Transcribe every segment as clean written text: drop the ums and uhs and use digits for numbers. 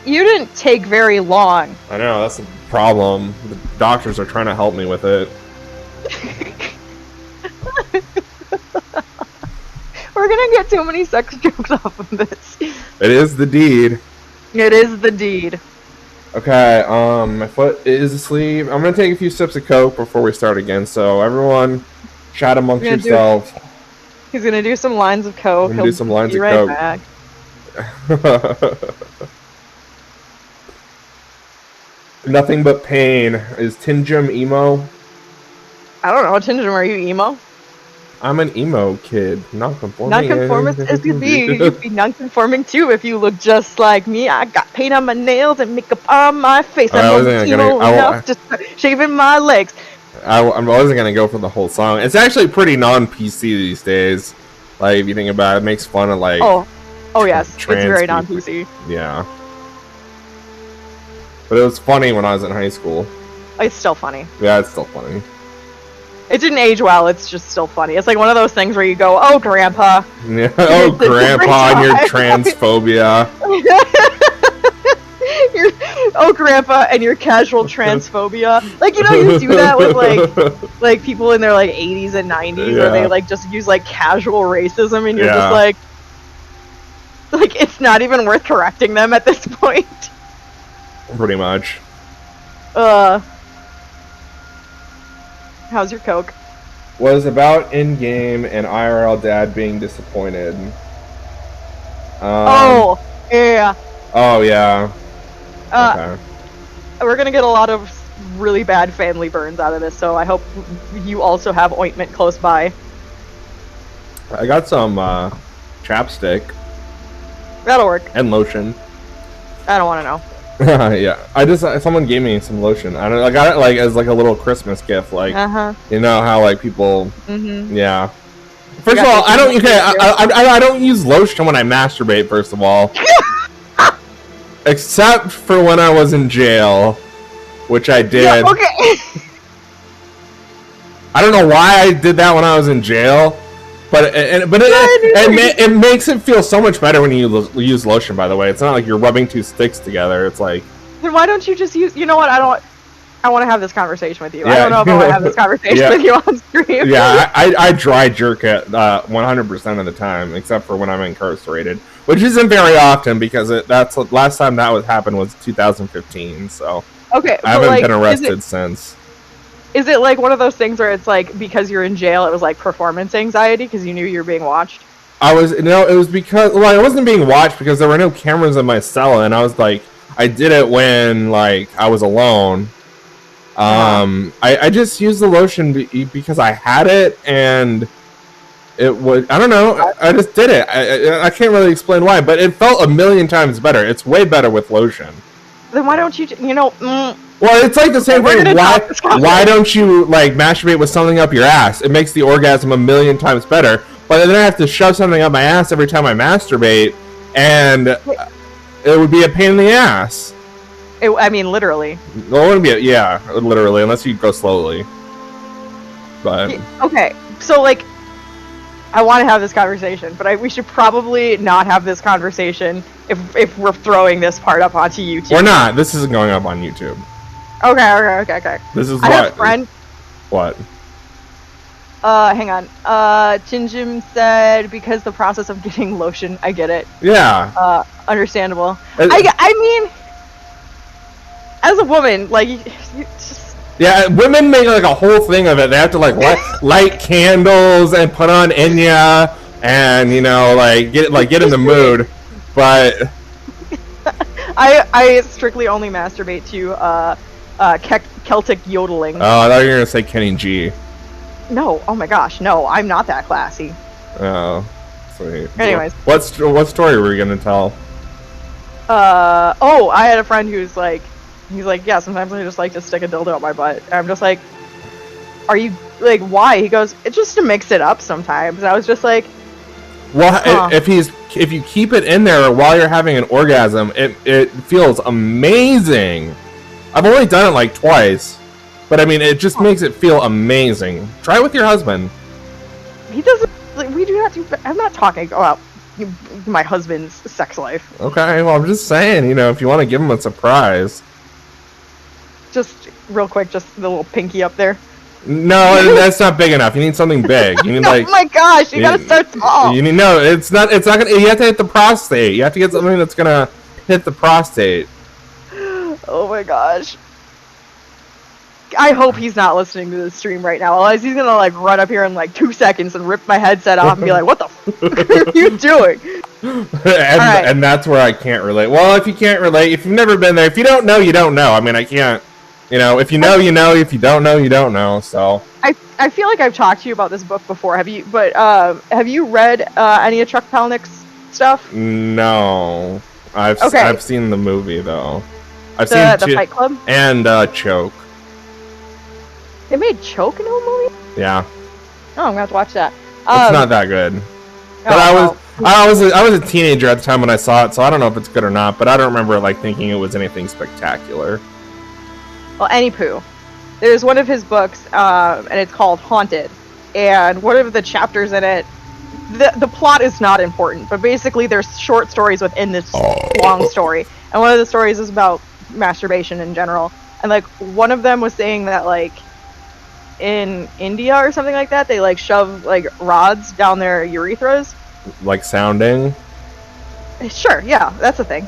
You didn't take very long. I know, that's the problem. The doctors are trying to help me with it. We're gonna get too many sex jokes off of this. It is the deed. It is the deed. Okay, my foot is asleep. I'm gonna take a few sips of Coke before we start again, so everyone, chat amongst yourselves. He's gonna do some lines of Coke. He'll do some lines of right Coke. Back. Nothing but pain. Is Tinjum emo? I don't know. Tinjum, are you emo? I'm an emo kid. Non-conforming. Non-conformist as could be. You could be non-conforming too if you look just like me. I got paint on my nails and makeup on my face. I'm emo enough to shaving my legs. I wasn't gonna go for the whole song. It's actually pretty non-PC these days. Like if you think about it, it makes fun of like. Oh yes, it's very non-PC. Yeah. But it was funny when I was in high school. It's still funny. Yeah, it's still funny. It didn't age well, it's just still funny. It's like one of those things where you go, oh, Grandpa. Yeah. Oh, Grandpa, and your transphobia. Oh, Grandpa, and your casual transphobia. Like, you know, you do that with, like people in their, like, 80s and 90s, where they, like, just use, like, casual racism, and you're just like, it's not even worth correcting them at this point. Pretty much. How's your Coke? Was about in-game and IRL dad being disappointed. Oh, yeah. Oh, yeah. Okay. We're gonna get a lot of really bad family burns out of this, so I hope you also have ointment close by. I got some chapstick. That'll work. And lotion. I don't want to know. Yeah, someone gave me some lotion. I got it like as like a little Christmas gift, like you know how like people, yeah. First of all, I don't use lotion when I masturbate. First of all, except for when I was in jail, which I did. Yeah, okay. I don't know why I did that when I was in jail. But it makes it feel so much better when you use lotion. By the way, it's not like you're rubbing two sticks together. It's like. Then why don't you just use? You know what? I want to have this conversation with you. Yeah. I don't know if I want to have this conversation with you on stream. Yeah, I dry jerk it 100% of the time, except for when I'm incarcerated, which isn't very often because that's last time that happened was 2015. So okay, I haven't been arrested since. Is it like one of those things where it's like because you're in jail, it was like performance anxiety because you knew you were being watched? It was because I wasn't being watched because there were no cameras in my cell, and I was like, I did it when like I was alone. I just used the lotion because I had it, and it was I don't know. I just did it. I can't really explain why, but it felt a million times better. It's way better with lotion. Then why don't you? Well, it's like the same thing. Why don't you like masturbate with something up your ass? It makes the orgasm a million times better. But then I have to shove something up my ass every time I masturbate, and it would be a pain in the ass. I mean, literally. Well, it wouldn't be. Literally, unless you go slowly. But okay, so like, I want to have this conversation, but we should probably not have this conversation if we're throwing this part up onto YouTube. We're not. This isn't going up on YouTube. Okay. This is I have a friend. What? Hang on. Chinjim said because the process of getting lotion. I get it. Yeah. Understandable. I mean, as a woman, like, you just. Yeah, women make like a whole thing of it. They have to like light candles and put on Enya and get in the mood. But I strictly only masturbate to Celtic yodeling. Oh, I thought you were gonna say Kenny G. No, oh my gosh, no, I'm not that classy. Oh, sweet. Anyways, what story were you gonna tell? I had a friend who's like, yeah, sometimes I just like to stick a dildo up my butt. And I'm just like, are you like, why? He goes, it's just to mix it up sometimes. And I was just like, well, if you keep it in there while you're having an orgasm, it feels amazing. I've only done it like twice, but I mean, it just makes it feel amazing. Try it with your husband. He doesn't. Like, we do not do. I'm not talking about my husband's sex life. Okay, well, I'm just saying, you know, if you want to give him a surprise. Just real quick, just the little pinky up there. No, that's not big enough. You need something big. You need Oh my gosh, you gotta start small. You need it's not gonna. You have to hit the prostate. You have to get something that's gonna hit the prostate. Oh my gosh. I hope he's not listening to this stream right now. Otherwise, he's gonna like run up here in like 2 seconds and rip my headset off and be like, "What the fuck are you doing?" And that's where I can't relate. Well, if you can't relate, if you've never been there, if you don't know, you don't know. I mean, I can't. You know, if you know, you know. If you don't know, you don't know. So I feel like I've talked to you about this book before. Have you? But have you read any of Chuck Palahniuk's stuff? No, I've seen the movie though. I've seen the Fight Club and Choke. They made Choke into a movie? Yeah. Oh, I'm gonna have to watch that. It's not that good. But I was a teenager at the time when I saw it, so I don't know if it's good or not. But I don't remember like thinking it was anything spectacular. Well, anywho, there's one of his books, and it's called Haunted. And one of the chapters in it, the plot is not important, but basically there's short stories within this long story. And one of the stories is about masturbation in general. And like one of them was saying that like in India or something like that, they like shove like rods down their urethras. Like sounding? Sure, yeah, that's a thing.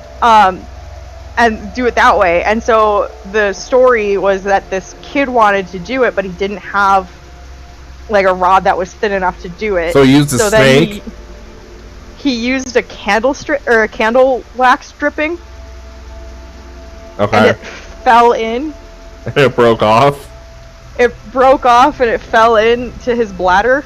And do it that way. And so the story was that this kid wanted to do it, but he didn't have like a rod that was thin enough to do it. So he used a snake? He used a candle strip or a candle wax dripping. Okay. And it fell in. And it broke off? It broke off and it fell into his bladder.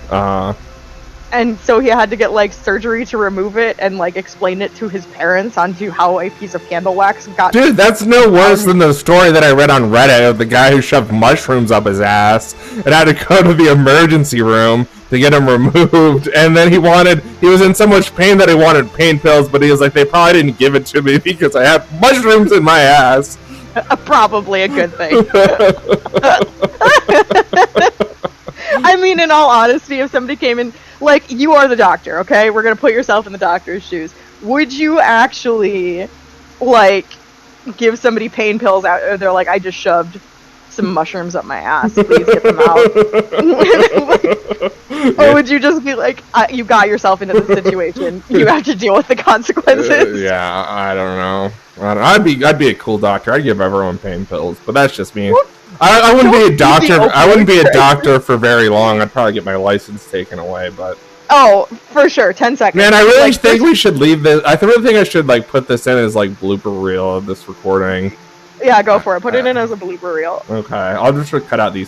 And so he had to get like surgery to remove it and like explain it to his parents onto how a piece of candle wax got. Dude, that's no worse than the story that I read on Reddit of the guy who shoved mushrooms up his ass and had to go to the emergency room to get them removed. And then he was in so much pain that he wanted pain pills, but he was like, they probably didn't give it to me because I have mushrooms in my ass. Probably a good thing. I mean, in all honesty, if somebody came in, like, you are the doctor, okay? We're gonna put yourself in the doctor's shoes. Would you actually, like, give somebody pain pills out, or they're like, I just shoved some mushrooms up my ass, please get them out? Or would you just be like, you got yourself into the situation, you have to deal with the consequences? Yeah, I don't know. I'd be a cool doctor. I'd give everyone pain pills, but that's just me. I wouldn't be a doctor. I wouldn't be a doctor for very long. I'd probably get my license taken away, but. Oh, for sure, 10 seconds. Man, I really think we should leave this. I really think I should like put this in as like blooper reel of this recording. Yeah, go for it. Put it in as a blooper reel. Okay, I'll just cut out these